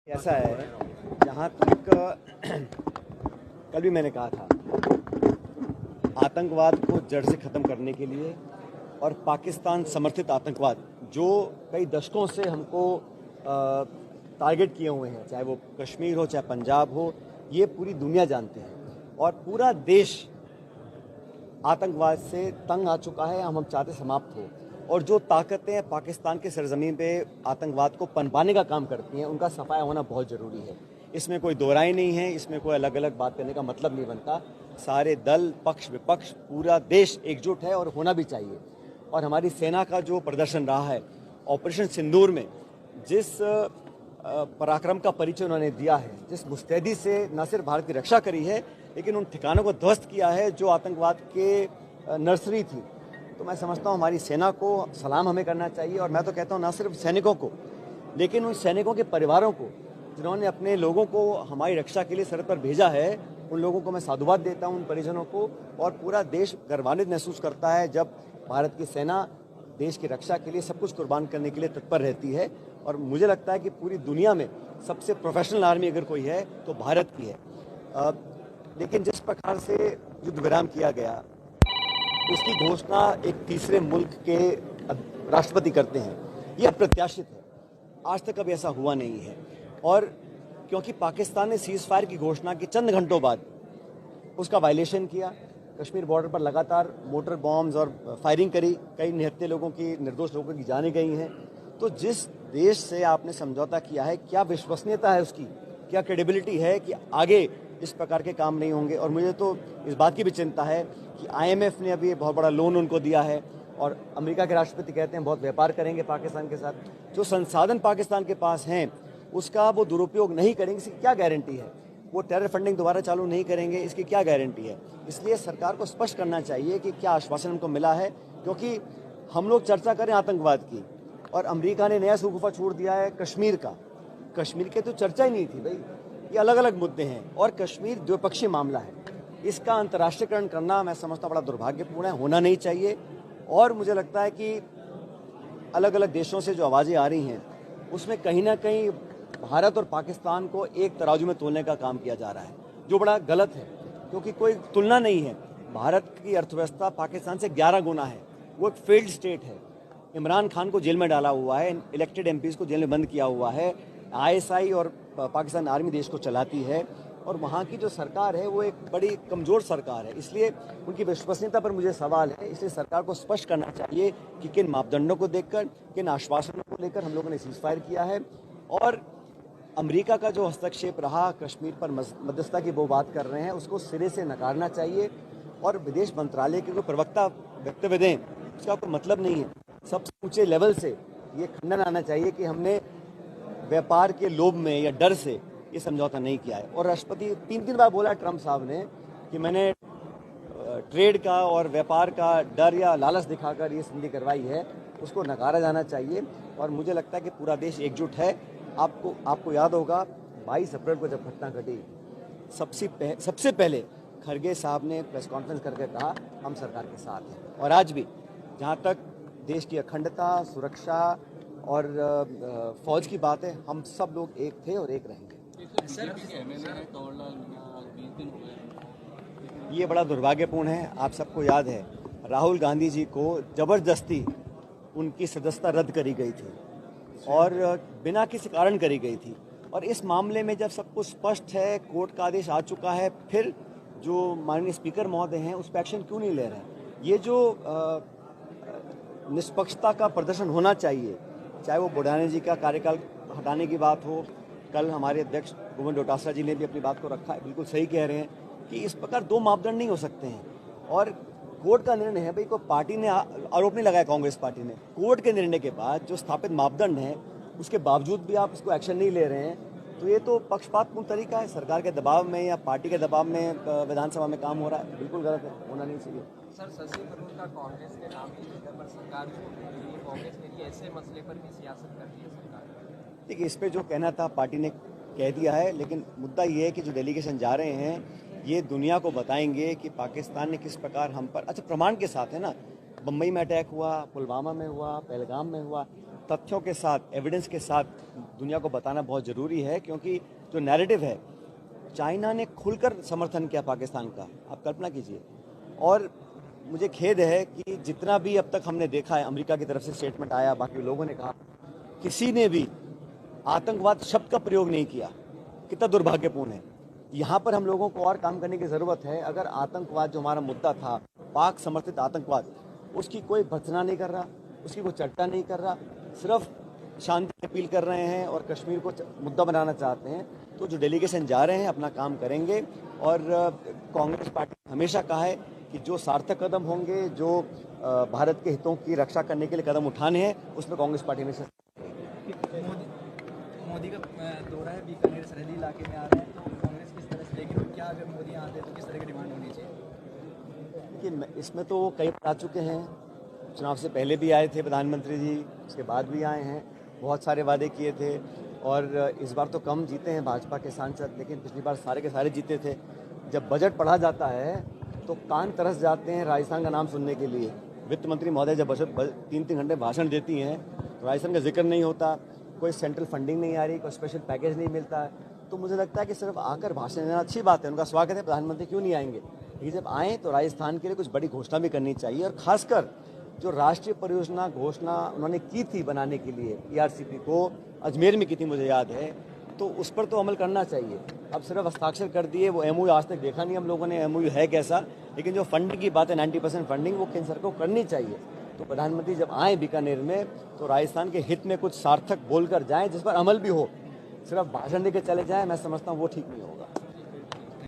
ऐसा है, जहाँ तक कल भी मैंने कहा था, आतंकवाद को जड़ से ख़त्म करने के लिए और पाकिस्तान समर्थित आतंकवाद जो कई दशकों से हमको टारगेट किए हुए हैं, चाहे वो कश्मीर हो चाहे पंजाब हो, ये पूरी दुनिया जानते हैं और पूरा देश आतंकवाद से तंग आ चुका है। हम चाहते समाप्त हो, और जो ताकतें पाकिस्तान के सरजमीन पे आतंकवाद को पनपाने का काम करती हैं, उनका सफाया होना बहुत ज़रूरी है। इसमें कोई दो राय नहीं है, इसमें कोई अलग अलग बात करने का मतलब नहीं बनता। सारे दल, पक्ष विपक्ष, पूरा देश एकजुट है और होना भी चाहिए। और हमारी सेना का जो प्रदर्शन रहा है ऑपरेशन सिंदूर में, जिस पराक्रम का परिचय उन्होंने दिया है, जिस मुस्तैदी से न सिर्फ भारत की रक्षा करी है लेकिन उन ठिकानों को ध्वस्त किया है जो आतंकवाद के नर्सरी थी, तो मैं समझता हूँ हमारी सेना को सलाम हमें करना चाहिए। और मैं तो कहता हूँ ना सिर्फ सैनिकों को, लेकिन उन सैनिकों के परिवारों को जिन्होंने अपने लोगों को हमारी रक्षा के लिए सरहद पर भेजा है, उन लोगों को मैं साधुवाद देता हूँ, उन परिजनों को। और पूरा देश गर्वान्वित महसूस करता है जब भारत की सेना देश की रक्षा के लिए सब कुछ कुर्बान करने के लिए तत्पर रहती है। और मुझे लगता है कि पूरी दुनिया में सबसे प्रोफेशनल आर्मी अगर कोई है तो भारत की है। लेकिन जिस प्रकार से युद्ध विराम किया गया, उसकी घोषणा एक तीसरे मुल्क के राष्ट्रपति करते हैं, ये अप्रत्याशित है। आज तक कभी ऐसा हुआ नहीं है। और क्योंकि पाकिस्तान ने सीज फायर की घोषणा की चंद घंटों बाद उसका वायलेशन किया, कश्मीर बॉर्डर पर लगातार मोटर बॉम्ब्स और फायरिंग करी, कई निहत्थे लोगों की, निर्दोष लोगों की जानें गई हैं। तो जिस देश से आपने समझौता किया है, क्या विश्वसनीयता है उसकी, क्या क्रेडिबिलिटी है कि आगे इस प्रकार के काम नहीं होंगे। और मुझे तो इस बात की भी चिंता है कि IMF ने अभी बहुत बड़ा लोन उनको दिया है और अमेरिका के राष्ट्रपति कहते हैं बहुत व्यापार करेंगे पाकिस्तान के साथ। जो संसाधन पाकिस्तान के पास हैं उसका वो दुरुपयोग नहीं करेंगे, इसकी क्या गारंटी है। वो टेरर फंडिंग दोबारा चालू नहीं करेंगे, इसकी क्या गारंटी है। इसलिए सरकार को स्पष्ट करना चाहिए कि क्या आश्वासन उनको मिला है, क्योंकि हम लोग चर्चा करें आतंकवाद की और अमेरिका ने नया शगुफा छोड़ दिया है कश्मीर का। कश्मीर की तो चर्चा ही नहीं थी भाई, ये अलग अलग मुद्दे हैं और कश्मीर द्विपक्षीय मामला है। इसका अंतर्राष्ट्रीयकरण करना मैं समझता बड़ा दुर्भाग्यपूर्ण है, होना नहीं चाहिए। और मुझे लगता है कि अलग अलग देशों से जो आवाज़ें आ रही हैं उसमें कहीं ना कहीं भारत और पाकिस्तान को एक तराजू में तोलने का काम किया जा रहा है, जो बड़ा गलत है, क्योंकि कोई तुलना नहीं है। भारत की अर्थव्यवस्था पाकिस्तान से 11 गुना है, वो एक फेल्ड स्टेट है। इमरान खान को जेल में डाला हुआ है, इलेक्टेड MPs को जेल में बंद किया हुआ है, ISI और पाकिस्तान आर्मी देश को चलाती है, और वहाँ की जो सरकार है वो एक बड़ी कमज़ोर सरकार है। इसलिए उनकी विश्वसनीयता पर मुझे सवाल है। इसलिए सरकार को स्पष्ट करना चाहिए कि किन मापदंडों को देखकर, किन आश्वासनों को लेकर हम लोगों ने सीज फायर किया है। और अमेरिका का जो हस्तक्षेप रहा कश्मीर पर मध्यस्थता की वो बात कर रहे हैं, उसको सिरे से नकारना चाहिए। और विदेश मंत्रालय के कोई प्रवक्ता वक्तव्य दें, उसका कोई मतलब नहीं है। सबसे ऊँचे लेवल से ये खंडन आना चाहिए कि हमने व्यापार के लोभ में या डर से ये समझौता नहीं किया है। और राष्ट्रपति 3 बार बोला ट्रंप साहब ने कि मैंने ट्रेड का और व्यापार का डर या लालच दिखाकर ये संधि करवाई है, उसको नकारा जाना चाहिए। और मुझे लगता है कि पूरा देश एकजुट है। आपको याद होगा 22 अप्रैल को जब घटना घटी, सबसे पहले खरगे साहब ने प्रेस कॉन्फ्रेंस करके कहा हम सरकार के साथ हैं। और आज भी जहाँ तक देश की अखंडता, सुरक्षा और फौज की बात है, हम सब लोग एक थे और एक रहेंगे। ये बड़ा दुर्भाग्यपूर्ण है। आप सबको याद है राहुल गांधी जी को जबरदस्ती उनकी सदस्यता रद्द करी गई थी और बिना किसी कारण करी गई थी। और इस मामले में जब सब कुछ स्पष्ट है, कोर्ट का आदेश आ चुका है, फिर जो माननीय स्पीकर महोदय हैं उस पर एक्शन क्यों नहीं ले रहे हैं। ये जो निष्पक्षता का प्रदर्शन होना चाहिए, चाहे वो बुढ़ाने जी का कार्यकाल हटाने की बात हो, कल हमारे अध्यक्ष गोविंद डोटासरा जी ने भी अपनी बात को रखा है, बिल्कुल सही कह रहे हैं कि इस प्रकार दो मापदंड नहीं हो सकते हैं। और कोर्ट का निर्णय है भाई, कोई पार्टी ने आरोप नहीं लगाया, कांग्रेस पार्टी ने। कोर्ट के निर्णय के बाद जो स्थापित मापदंड हैं उसके बावजूद भी आप इसको एक्शन नहीं ले रहे हैं, तो ये तो पक्षपातपूर्ण तरीका है। सरकार के दबाव में या पार्टी के दबाव में विधानसभा में काम हो रहा है, बिल्कुल गलत है, होना नहीं चाहिए। सर, शशि थरूर का कांग्रेस के नाम की जगह पर सरकार कांग्रेस के लिए ऐसे मसले पर भी सियासत कर रही है सरकार। देखिए, इस पे जो कहना था पार्टी ने कह दिया है, लेकिन मुद्दा ये है कि जो डेलीगेशन जा रहे हैं ये दुनिया को बताएंगे कि पाकिस्तान ने किस प्रकार हम पर, अच्छा प्रमाण के साथ है ना, बम्बई में अटैक हुआ, पुलवामा में हुआ, पहलगाम में हुआ, तथ्यों के साथ, एविडेंस के साथ दुनिया को बताना बहुत ज़रूरी है, क्योंकि जो नैरेटिव है, चाइना ने खुलकर समर्थन किया पाकिस्तान का, आप कल्पना कीजिए। और मुझे खेद है कि जितना भी अब तक हमने देखा है, अमेरिका की तरफ से स्टेटमेंट आया, बाकी लोगों ने कहा, किसी ने भी आतंकवाद शब्द का प्रयोग नहीं किया। कितना दुर्भाग्यपूर्ण है। यहाँ पर हम लोगों को और काम करने की ज़रूरत है। अगर आतंकवाद जो हमारा मुद्दा था, पाक समर्थित आतंकवाद, उसकी कोई भर्त्सना नहीं कर रहा, उसकी कोई चर्चा नहीं कर रहा, सिर्फ शांति अपील कर रहे हैं और कश्मीर को मुद्दा बनाना चाहते हैं, तो जो डेलीगेशन जा रहे हैं अपना काम करेंगे। और कांग्रेस पार्टी हमेशा कहा है कि जो सार्थक कदम होंगे, जो भारत के हितों की रक्षा करने के लिए कदम उठाने हैं, उसमें कांग्रेस पार्टी हमेशा। मोदी का दौरा है, बीकानेर सरहदी इलाके में आ रहे हैं, तो कांग्रेस किस तरह से लेगी? क्या अगर मोदी आते हैं तो किस तरह की डिमांड होनी चाहिए? देखिए, इसमें तो कई बार आ चुके हैं, चुनाव से पहले भी आए थे प्रधानमंत्री जी, उसके बाद भी आए हैं, बहुत सारे वादे किए थे। और इस बार तो कम जीते हैं भाजपा के सांसद, लेकिन पिछली बार सारे के सारे जीते थे। जब बजट पढ़ा जाता है तो कान तरस जाते हैं राजस्थान का नाम सुनने के लिए। वित्त मंत्री महोदय जब 3-3 घंटे भाषण देती हैं तो राजस्थान का जिक्र नहीं होता, कोई सेंट्रल फंडिंग नहीं आ रही, कोई स्पेशल पैकेज नहीं मिलता है। तो मुझे लगता है कि सिर्फ आकर भाषण देना अच्छी बात है, उनका स्वागत है, प्रधानमंत्री क्यों नहीं आएंगे, लेकिन जब आएँ तो राजस्थान के लिए कुछ बड़ी घोषणा भी करनी चाहिए। और खासकर जो राष्ट्रीय परियोजना घोषणा उन्होंने की थी बनाने के लिए, ERCP को अजमेर में की थी, मुझे याद है, तो उस पर तो अमल करना चाहिए। अब सिर्फ हस्ताक्षर कर दिए, वो MOU आज तक देखा नहीं हम लोगों ने, MOU है कैसा। लेकिन जो फंडिंग की बात है, 90% फंडिंग, वो केंद्र सरकार को करनी चाहिए। तो प्रधानमंत्री जब आए बीकानेर में तो राजस्थान के हित में कुछ सार्थक बोलकर जाएं, जिस पर अमल भी हो। सिर्फ भाषण देकर चले जाएं, मैं समझता हूँ वो ठीक नहीं होगा।